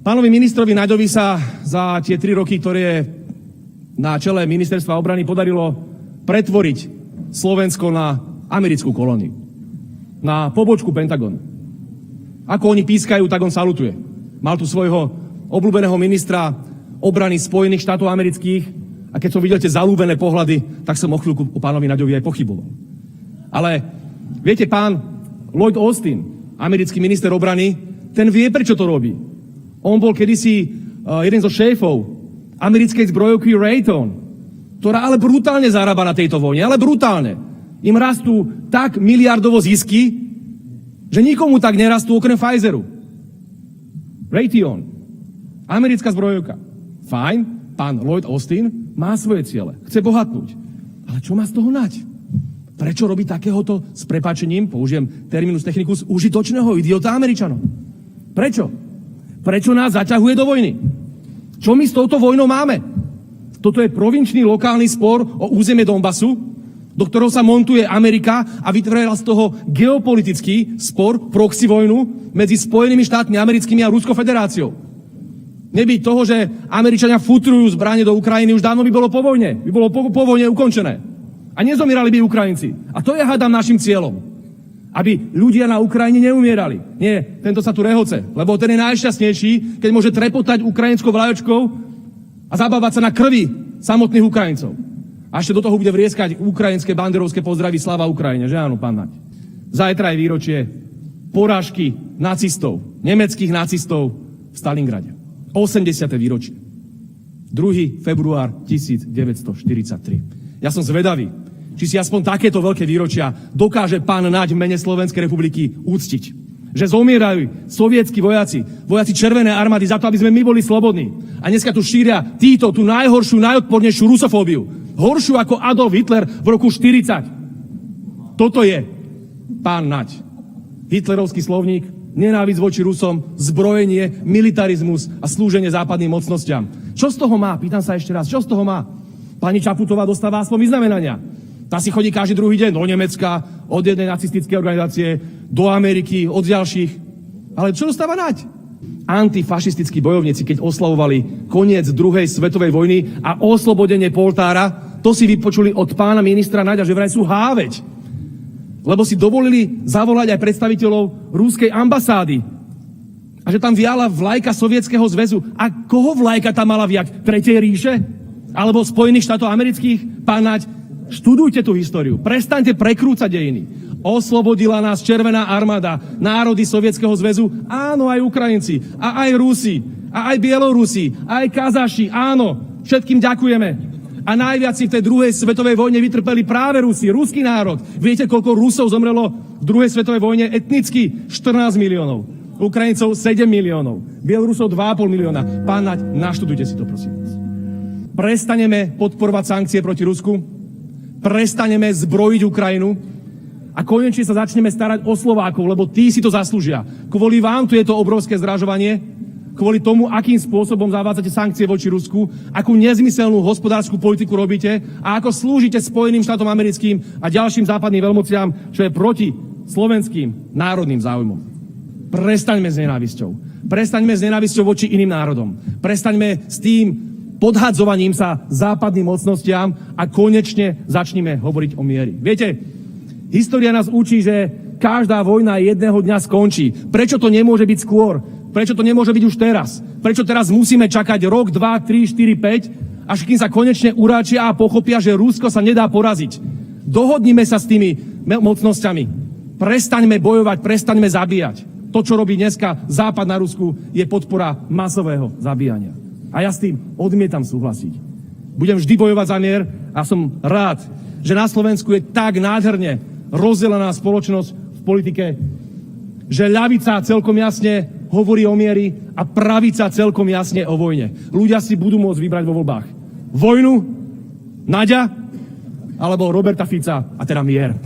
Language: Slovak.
Pánovi ministrovi Naďovi sa za tie 3 roky, ktoré je na čele ministerstva obrany, podarilo pretvoriť Slovensko na americkú kolóniu. Na pobočku Pentagonu. Ako oni pískajú, tak on salutuje. Mal tu svojho obľúbeného ministra obrany Spojených štátov amerických a keď som videl tie zalúbené pohľady, tak som o chvíľku o pánovi Naďovi aj pochyboval. Ale viete, pán Lloyd Austin, americký minister obrany, ten vie, prečo to robí. On bol kedysi jeden zo šéfov americkej zbrojovky Raytheon, ktorá ale brutálne zarába na tejto vojne, ale brutálne. Im rastú tak miliardovo zisky, že nikomu tak nerastú okrem Pfizeru. Raytheon, americká zbrojovka. Fajn, pán Lloyd Austin má svoje ciele, chce bohatnúť. Ale čo má z toho nať? Prečo robí takéhoto, s prepáčením, použijem terminus technicus, užitočného idiota Američanov? Prečo? Prečo nás zaťahuje do vojny? Čo my s touto vojnou máme? Toto je provinčný lokálny spor o územie Donbasu, do ktorého sa montuje Amerika a vytvorila z toho geopolitický spor, proxy vojnu medzi Spojenými štátmi americkými a Ruskou federáciou. Nebyť toho, že Američania futrujú zbrane do Ukrajiny, už dávno by bolo po vojne. By bolo po vojne ukončené. A nezomierali by Ukrajinci. A to je, hádam, našim cieľom. Aby ľudia na Ukrajine neumierali. Nie, tento sa tu rehoce, lebo ten je najšťastnejší, keď môže trepotať ukrajinskou vlajočkou a zabávať sa na krvi samotných Ukrajincov. A ešte do toho bude vrieskať ukrajinské banderovské pozdravy Slava Ukrajine, že áno, pán Naď? Zajtra je výročie porážky nacistov, nemeckých nacistov v Stalingrade. 80. výročie. 2. február 1943. Ja som zvedavý, či si aspoň takéto veľké výročia dokáže pán Naď v mene Slovenskej republiky úctiť. Že zomierajú sovietskí vojaci Červenej armády za to, aby sme my boli slobodní. A dneska tu šíria títo, tú najhoršiu, najodpornejšiu rusofóbiu. Horšiu ako Adolf Hitler v roku 40. Toto je pán Naď. Hitlerovský slovník, nenávisť voči Rusom, zbrojenie, militarizmus a slúženie západným mocnostiam. Čo z toho má? Pýtam sa ešte raz, čo z toho má? Pani Čaputová dostáva aspoň vyznamenania. Tá si chodí každý druhý deň do Nemecka, od jednej nacistickej organizácie, do Ameriky, od ďalších. Ale čo dostáva Naď? Antifašistickí bojovníci, keď oslavovali koniec druhej svetovej vojny a oslobodenie Poltára, to si vypočuli od pána ministra Naďa, že vraj sú háveť. Lebo si dovolili zavolať aj predstaviteľov ruskej ambasády. A že tam viala vlajka Sovietskeho zväzu. A koho vlajka tam mala viať? Tretej ríše? Alebo Spojených štátov amerických? Pán Naď, študujte tú históriu. Prestaňte prekrúcať dejiny. Oslobodila nás Červená armáda, národy Sovietskeho zväzu, áno, aj Ukrajinci, a aj Rusi, a aj Bielorusi, a aj Kazaši, áno, všetkým ďakujeme. A najviac si v tej druhej svetovej vojne vytrpeli práve Rusi, ruský národ. Viete, koľko Rusov zomrelo v druhej svetovej vojne etnicky? 14 miliónov. Ukrajincov 7 miliónov. Bielorusov 2,5 milióna. Pán Naď, naštudujte si to, prosím vás. Prestaneme podporovať sankcie proti Rusku, prestaneme zbrojiť Ukrajinu a konečne sa začneme starať o Slovákov, lebo tí si to zaslúžia. Kvôli vám tu je to obrovské zdražovanie, kvôli tomu, akým spôsobom zavádzate sankcie voči Rusku, akú nezmyselnú hospodárskú politiku robíte a ako slúžite Spojeným štátom americkým a ďalším západným veľmociam, čo je proti slovenským národným záujmom. Prestaňme s nenávisťou. Prestaňme s nenávisťou voči iným národom. Prestaňme s tým podhadzovaním sa západným mocnostiam a konečne začnime hovoriť o miery. Viete, história nás učí, že každá vojna jedného dňa skončí. Prečo to nemôže byť skôr? Prečo to nemôže byť už teraz? Prečo teraz musíme čakať rok, 2, 3, 4, 5, až kým sa konečne uráčia a pochopia, že Rusko sa nedá poraziť? Dohodnime sa s tými mocnosťami. Prestaňme bojovať, prestaňme zabíjať. To, čo robí dneska Západ na Rusku, je podpora masového zabíjania. A ja s tým odmietam súhlasiť. Budem vždy bojovať za mier a som rád, že na Slovensku je tak nádherne rozdelená spoločnosť v politike, že ľavica celkom jasne hovorí o miery a pravica celkom jasne o vojne. Ľudia si budú môcť vybrať vo voľbách vojnu, Naďa alebo Roberta Fica a teda mier.